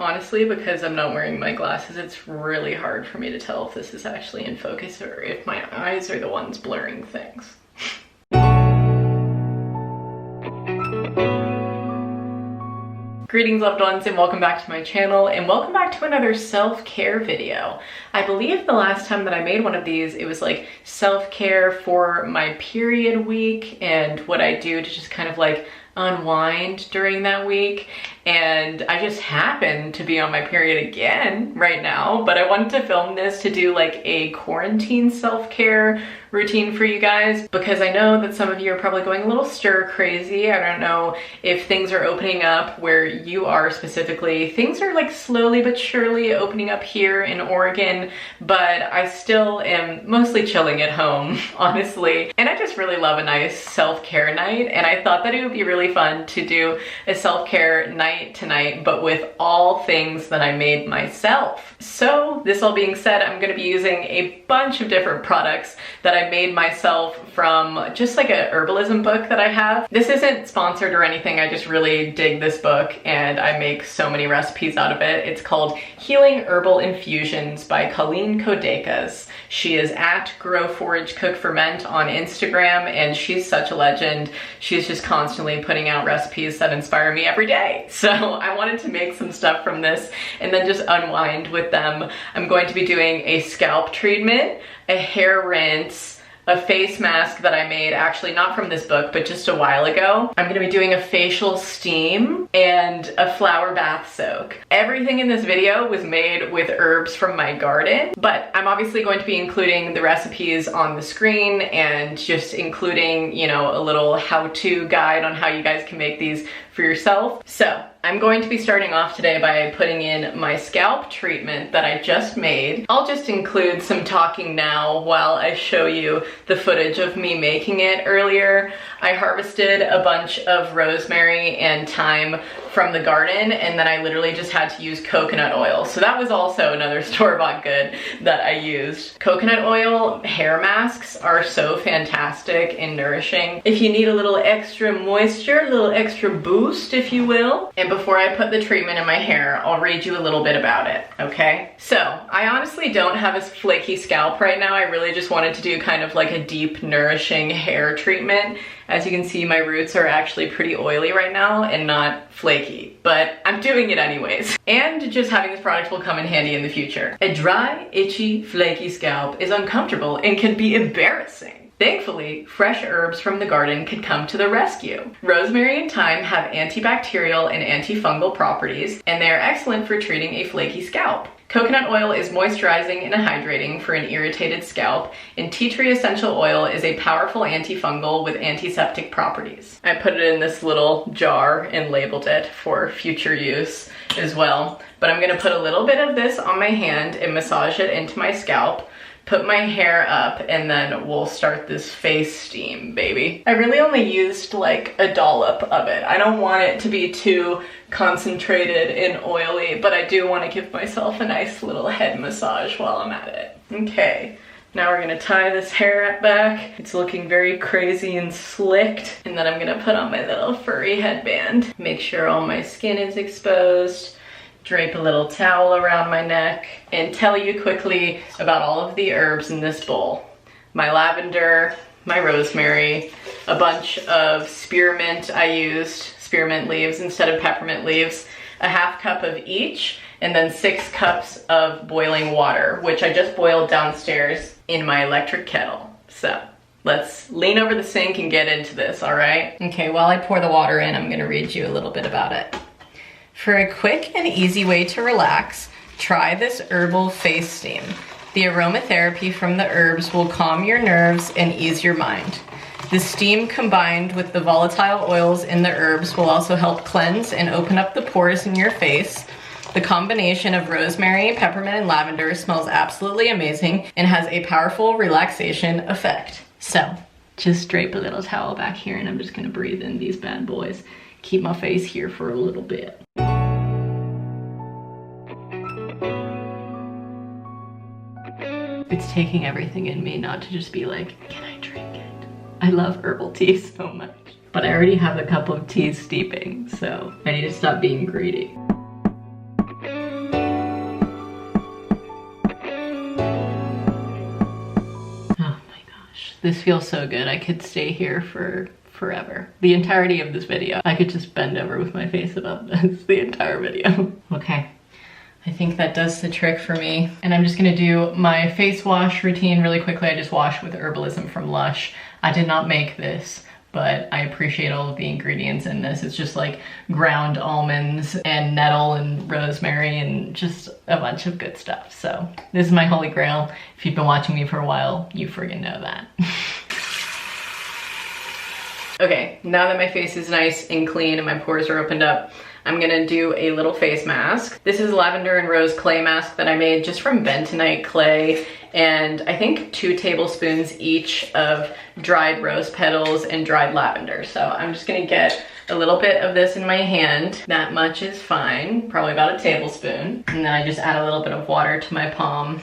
Honestly, because I'm not wearing my glasses, it's really hard for me to tell if this is actually in focus or if my eyes are the ones blurring things. Greetings, loved ones, and welcome back to my channel, and welcome back to another self-care video. I believe the last time that I made one of these, it was like self-care for my period week and what I do to just kind of like unwind during that week. And I just happen to be on my period again right now, but I wanted to film this to do like a quarantine self-care routine for you guys, because I know that some of you are probably going a little stir crazy. I don't know if things are opening up where you are specifically. Things are like slowly but surely opening up here in Oregon, but I still am mostly chilling at home, honestly. And I just really love a nice self-care night, and I thought that it would be really fun to do a self-care night tonight, but with all things that I made myself. So this all being said, I'm gonna be using a bunch of different products that I made myself from just like a herbalism book that I have. This isn't sponsored or anything, I just really dig this book and I make so many recipes out of it. It's called Healing Herbal Infusions by Colleen Kodekas. She is at Grow Forage Cook Ferment on Instagram, and she's such a legend. She's just constantly putting out recipes that inspire me every day. So I wanted to make some stuff from this and then just unwind with them. I'm going to be doing a scalp treatment, a hair rinse, a face mask that I made, actually not from this book, but just a while ago. I'm gonna be doing a facial steam and a flower bath soak. Everything in this video was made with herbs from my garden, but I'm obviously going to be including the recipes on the screen and just including, you know, a little how-to guide on how you guys can make these for yourself. So I'm going to be starting off today by putting in my scalp treatment that I just made. I'll just include some talking now while I show you the footage of me making it earlier. I harvested a bunch of rosemary and thyme from the garden, and then I literally just had to use coconut oil. So that was also another store-bought good that I used. Coconut oil hair masks are so fantastic and nourishing. If you need a little extra moisture, a little extra boost, if you will. And before I put the treatment in my hair, I'll read you a little bit about it, okay? So, I honestly don't have a flaky scalp right now. I really just wanted to do kind of like a deep, nourishing hair treatment. As you can see, my roots are actually pretty oily right now and not flaky, but I'm doing it anyways. And just having this product will come in handy in the future. A dry, itchy, flaky scalp is uncomfortable and can be embarrassing. Thankfully, fresh herbs from the garden could come to the rescue. Rosemary and thyme have antibacterial and antifungal properties, and they are excellent for treating a flaky scalp. Coconut oil is moisturizing and hydrating for an irritated scalp, and tea tree essential oil is a powerful antifungal with antiseptic properties. I put it in this little jar and labeled it for future use as well, but I'm gonna put a little bit of this on my hand and massage it into my scalp, put my hair up, and then we'll start this face steam, baby. I really only used like a dollop of it. I don't want it to be too concentrated and oily, but I do want to give myself a nice little head massage while I'm at it. Okay, now we're gonna tie this hair back. It's looking very crazy and slicked. And then I'm gonna put on my little furry headband. Make sure all my skin is exposed. Drape a little towel around my neck and tell you quickly about all of the herbs in this bowl. My lavender, my rosemary, a bunch of spearmint. I used spearmint leaves instead of peppermint leaves, a half cup of each, and then 6 cups of boiling water, which I just boiled downstairs in my electric kettle. So let's lean over the sink and get into this, all right? Okay, while I pour the water in, I'm gonna read you a little bit about it. For a quick and easy way to relax, try this herbal face steam. The aromatherapy from the herbs will calm your nerves and ease your mind. The steam combined with the volatile oils in the herbs will also help cleanse and open up the pores in your face. The combination of rosemary, peppermint, and lavender smells absolutely amazing and has a powerful relaxation effect. So, just drape a little towel back here and I'm just gonna breathe in these bad boys. Keep my face here for a little bit. It's taking everything in me not to just be like, can I drink it? I love herbal tea so much. But I already have a cup of tea steeping, so I need to stop being greedy. This feels so good. I could stay here for forever. The entirety of this video. I could just bend over with my face above this the entire video. Okay. I think that does the trick for me. And I'm just gonna do my face wash routine really quickly. I just washed with Herbalism from Lush. I did not make this, but I appreciate all of the ingredients in this. It's just like ground almonds and nettle and rosemary and just a bunch of good stuff. So this is my holy grail. If you've been watching me for a while, you friggin' know that. Okay, now that my face is nice and clean and my pores are opened up, I'm gonna do a little face mask. This is lavender and rose clay mask that I made just from bentonite clay, and I think 2 tablespoons each of dried rose petals and dried lavender. So I'm just gonna get a little bit of this in my hand. That much is fine, probably about a tablespoon. And then I just add a little bit of water to my palm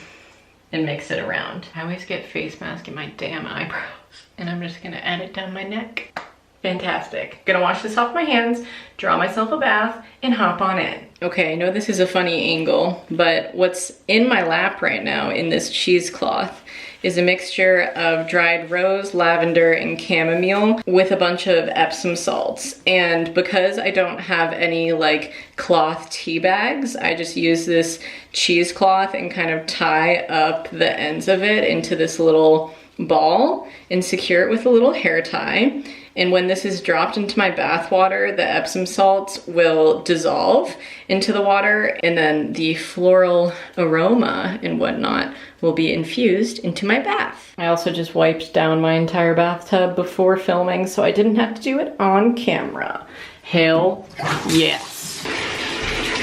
and mix it around. I always get face mask in my damn eyebrows, and I'm just gonna add it down my neck. Fantastic. Gonna wash this off my hands, draw myself a bath, and hop on in. Okay, I know this is a funny angle, but what's in my lap right now in this cheesecloth is a mixture of dried rose, lavender, and chamomile with a bunch of Epsom salts. And because I don't have any like cloth tea bags, I just use this cheesecloth and kind of tie up the ends of it into this little ball and secure it with a little hair tie. And when this is dropped into my bath water, the Epsom salts will dissolve into the water, and then the floral aroma and whatnot will be infused into my bath. I also just wiped down my entire bathtub before filming, so I didn't have to do it on camera. Hell yes.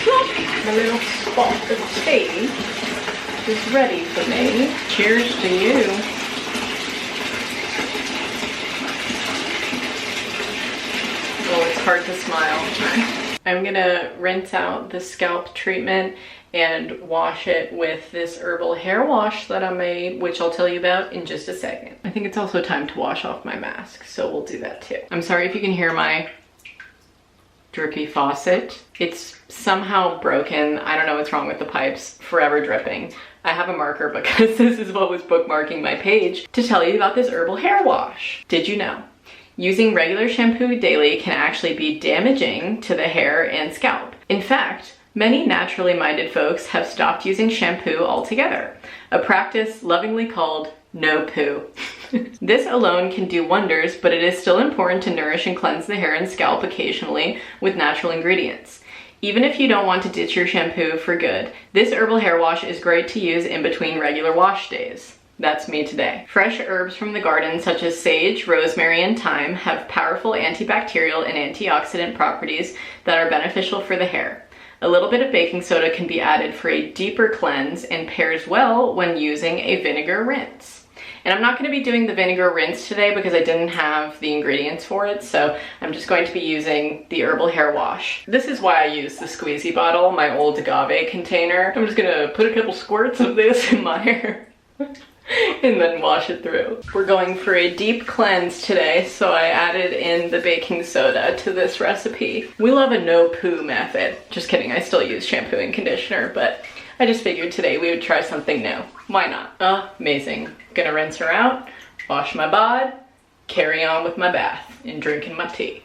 Look, my little spot of tea is ready for me. Cheers to you. Oh, it's hard to smile. I'm gonna rinse out the scalp treatment and wash it with this herbal hair wash that I made, which I'll tell you about in just a second. I think it's also time to wash off my mask, so we'll do that too. I'm sorry if you can hear my drippy faucet. It's somehow broken. I don't know what's wrong with the pipes. Forever dripping. I have a marker because this is what was bookmarking my page to tell you about this herbal hair wash. Did you know? Using regular shampoo daily can actually be damaging to the hair and scalp. In fact, many naturally minded folks have stopped using shampoo altogether, a practice lovingly called no poo. This alone can do wonders, but it is still important to nourish and cleanse the hair and scalp occasionally with natural ingredients. Even if you don't want to ditch your shampoo for good, this herbal hair wash is great to use in between regular wash days. That's me today. Fresh herbs from the garden such as sage, rosemary, and thyme have powerful antibacterial and antioxidant properties that are beneficial for the hair. A little bit of baking soda can be added for a deeper cleanse and pairs well when using a vinegar rinse. And I'm not going to be doing the vinegar rinse today because I didn't have the ingredients for it, so I'm just going to be using the herbal hair wash. This is why I use the squeezy bottle, my old agave container. I'm just gonna put a couple squirts of this in my hair and then wash it through. We're going for a deep cleanse today, so I added in the baking soda to this recipe. We love a no poo method. Just kidding, I still use shampoo and conditioner, but I just figured today we would try something new. Why not? Amazing. Gonna rinse her out, wash my bod, carry on with my bath, and drinking my tea.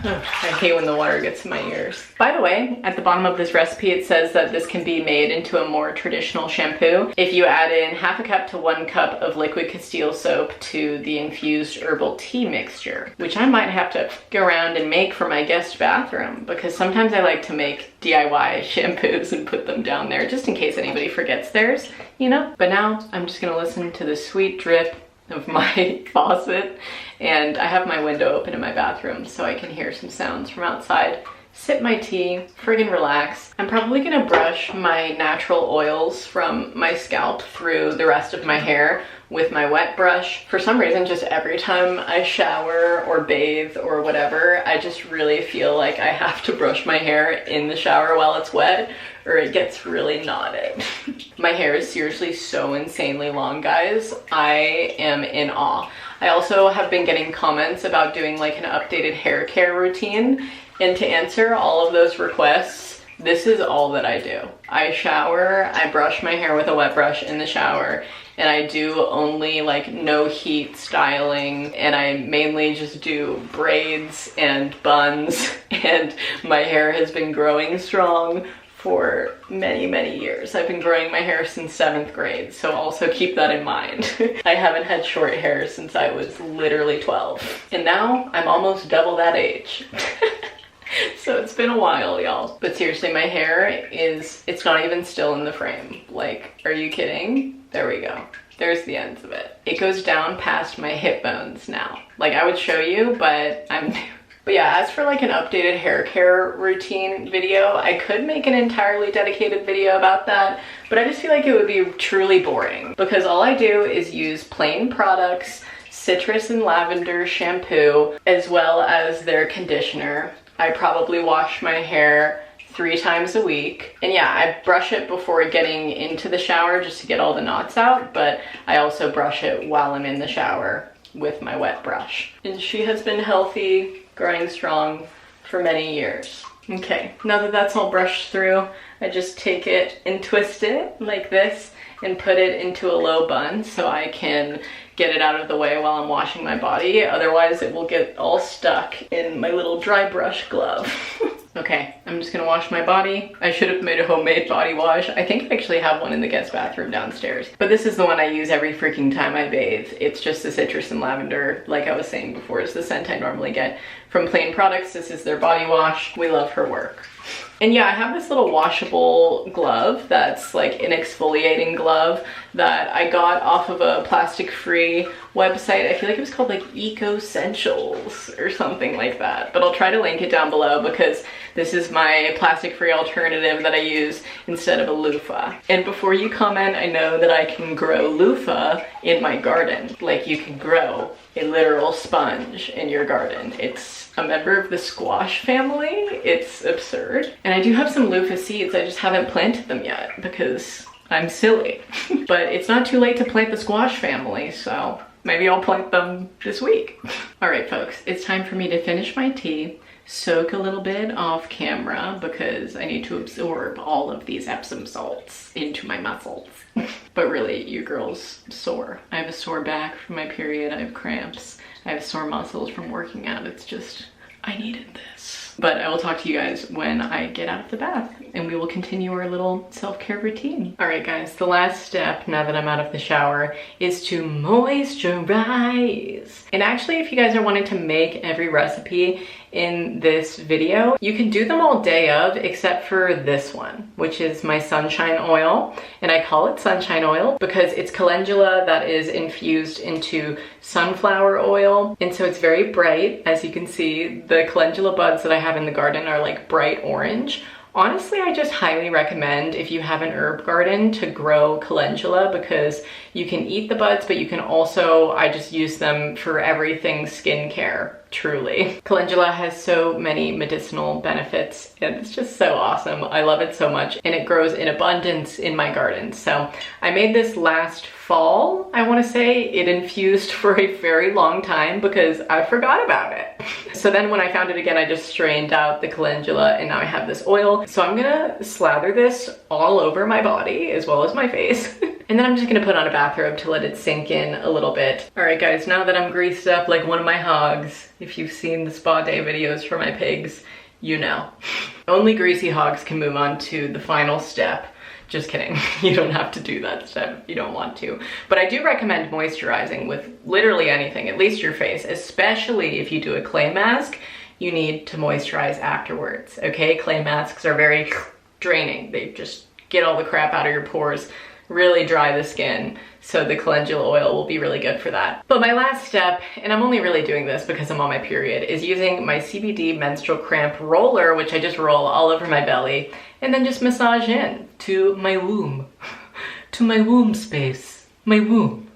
I hate when the water gets in my ears. By the way, at the bottom of this recipe it says that this can be made into a more traditional shampoo if you add in 1/2 cup to 1 cup of liquid Castile soap to the infused herbal tea mixture, which I might have to go around and make for my guest bathroom because sometimes I like to make DIY shampoos and put them down there just in case anybody forgets theirs, you know? But now I'm just gonna listen to the sweet drip of my faucet, and I have my window open in my bathroom so I can hear some sounds from outside, sip my tea, friggin' relax. I'm probably gonna brush my natural oils from my scalp through the rest of my hair with my wet brush. For some reason, just every time I shower or bathe or whatever, I just really feel like I have to brush my hair in the shower while it's wet or it gets really knotted. My hair is seriously so insanely long, guys. I am in awe. I also have been getting comments about doing like an updated hair care routine, and to answer all of those requests, This is all that I do. I shower, I brush my hair with a wet brush in the shower, and I do only like no heat styling, and I mainly just do braids and buns, and my hair has been growing strong for many, many years. I've been growing my hair since 7th grade, so also keep that in mind. I haven't had short hair since I was literally 12, and now I'm almost double that age. So it's been a while, y'all. But seriously, my hair it's not even still in the frame. Like, are you kidding? There we go. There's the ends of it. It goes down past my hip bones now. Like, I would show you, but But yeah, as for like an updated hair care routine video, I could make an entirely dedicated video about that, but I just feel like it would be truly boring because all I do is use plain products, citrus and lavender shampoo, as well as their conditioner. I probably wash my hair 3 times a week. And yeah, I brush it before getting into the shower just to get all the knots out, but I also brush it while I'm in the shower with my wet brush. And she has been healthy, growing strong for many years. Okay, now that that's all brushed through, I just take it and twist it like this and put it into a low bun so I can get it out of the way while I'm washing my body. Otherwise it will get all stuck in my little dry brush glove. Okay, I'm just gonna wash my body. I should have made a homemade body wash. I think I actually have one in the guest bathroom downstairs. But this is the one I use every freaking time I bathe. It's just the citrus and lavender, like I was saying before, is the scent I normally get from Plain Products. This is their body wash. We love her work. And yeah, I have this little washable glove that's like an exfoliating glove that I got off of a plastic-free website. I feel like it was called like Eco-Essentials or something like that. But I'll try to link it down below because this is my plastic-free alternative that I use instead of a loofah. And before you comment, I know that I can grow loofah in my garden. Like, you can grow a literal sponge in your garden. It's a member of the squash family. It's absurd. And I do have some loofah seeds. I just haven't planted them yet because I'm silly. But it's not too late to plant the squash family, so maybe I'll plant them this week. All right, folks, it's time for me to finish my tea, soak a little bit off camera because I need to absorb all of these Epsom salts into my muscles. But really, you girl's sore. I have a sore back from my period. I have cramps. I have sore muscles from working out. It's just, I needed this. But I will talk to you guys when I get out of the bath and we will continue our little self-care routine. All right, guys, the last step now that I'm out of the shower is to moisturize. And actually, if you guys are wanting to make every recipe in this video, you can do them all day of except for this one, which is my sunshine oil. And I call it sunshine oil because it's calendula that is infused into sunflower oil. And so it's very bright. As you can see, the calendula buds that I have in the garden are like bright orange. Honestly, I just highly recommend, if you have an herb garden, to grow calendula because you can eat the buds, but you can also, I just use them for everything skincare, truly. Calendula has so many medicinal benefits and it's just so awesome. I love it so much and it grows in abundance in my garden. So I made this last fall, I want to say. It infused for a very long time because I forgot about it. So then when I found it again, I just strained out the calendula and now I have this oil. So I'm gonna slather this all over my body as well as my face. And then I'm just gonna put on a bathrobe to let it sink in a little bit. All right, guys, now that I'm greased up like one of my hogs, if you've seen the spa day videos for my pigs, you know. Only greasy hogs can move on to the final step. Just kidding. You don't have to do that step if you don't want to. But I do recommend moisturizing with literally anything, at least your face, especially if you do a clay mask. You need to moisturize afterwards, okay? Clay masks are very draining. They just get all the crap out of your pores, really dry the skin. So the calendula oil will be really good for that. But my last step, and I'm only really doing this because I'm on my period, is using my CBD menstrual cramp roller, which I just roll all over my belly and then just massage in to my womb, to my womb space, my womb.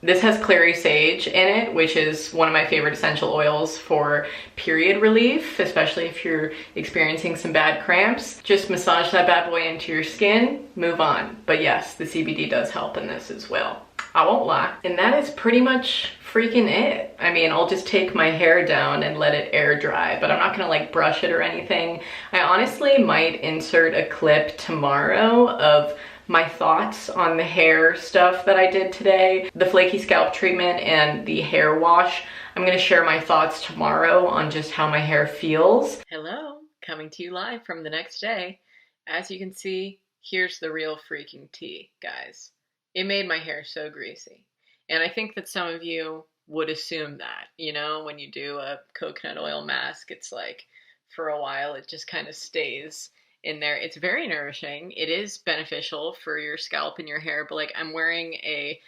This has clary sage in it, which is one of my favorite essential oils for period relief, especially if you're experiencing some bad cramps. Just massage that bad boy into your skin, move on. But yes, the CBD does help in this as well. I won't lie. And that is pretty much freaking it. I mean, I'll just take my hair down and let it air dry, but I'm not gonna like brush it or anything. I honestly might insert a clip tomorrow of my thoughts on the hair stuff that I did today, the flaky scalp treatment and the hair wash. I'm gonna share my thoughts tomorrow on just how my hair feels. Hello, coming to you live from the next day. As you can see, here's the real freaking tea, guys. It made my hair so greasy. And I think that some of you would assume that, you know, when you do a coconut oil mask, it's like for a while it just kind of stays in there. It's very nourishing. It is beneficial for your scalp and your hair, but like I'm wearing a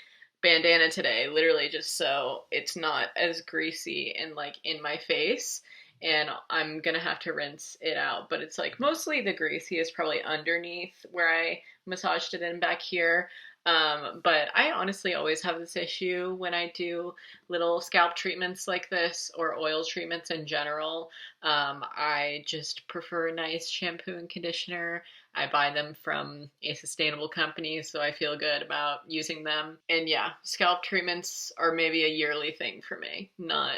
bandana today, literally just so it's not as greasy and like in my face. And I'm gonna have to rinse it out, but it's like mostly the greasy is probably underneath where I massaged it in back here. But I honestly always have this issue when I do little scalp treatments like this or oil treatments in general. I just prefer a nice shampoo and conditioner. I buy them from a sustainable company, so I feel good about using them. And yeah, scalp treatments are maybe a yearly thing for me, not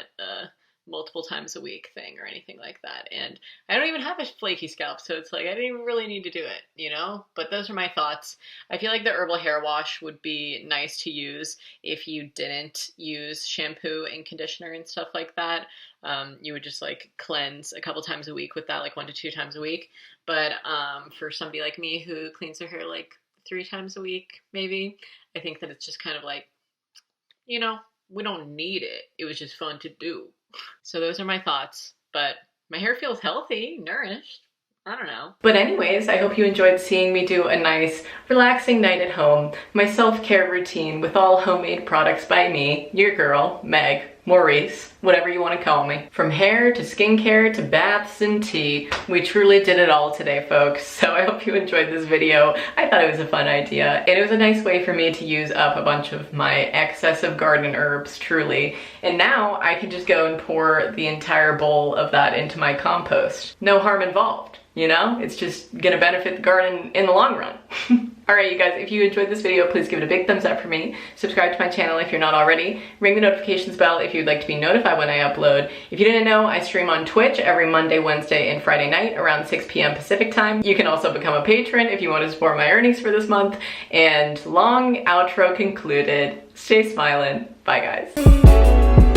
multiple times a week thing or anything like that. And I don't even have a flaky scalp, so it's like I didn't even really need to do it, you know? But those are my thoughts. I feel like the herbal hair wash would be nice to use if you didn't use shampoo and conditioner and stuff like that. You would just like cleanse a couple times a week with that, like 1 to 2 times a week. But for somebody like me who cleans their hair like 3 times a week, maybe, I think that it's just kind of like, you know, we don't need it. It was just fun to do. So those are my thoughts, but my hair feels healthy, nourished. I don't know. But anyways, I hope you enjoyed seeing me do a nice, relaxing night at home. My self-care routine with all homemade products by me, your girl, Meg, Maurice, whatever you want to call me. From hair to skincare to baths and tea, we truly did it all today, folks. So I hope you enjoyed this video. I thought it was a fun idea, and it was a nice way for me to use up a bunch of my excessive garden herbs, truly. And now I can just go and pour the entire bowl of that into my compost. No harm involved. You know, it's just gonna benefit the garden in the long run. All right, you guys, if you enjoyed this video, please give it a big thumbs up for me. Subscribe to my channel if you're not already. Ring the notifications bell if you'd like to be notified when I upload. If you didn't know, I stream on Twitch every Monday, Wednesday, and Friday night around 6 p.m. Pacific time. You can also become a patron if you want to support my earnings for this month. And long outro concluded. Stay smiling. Bye, guys.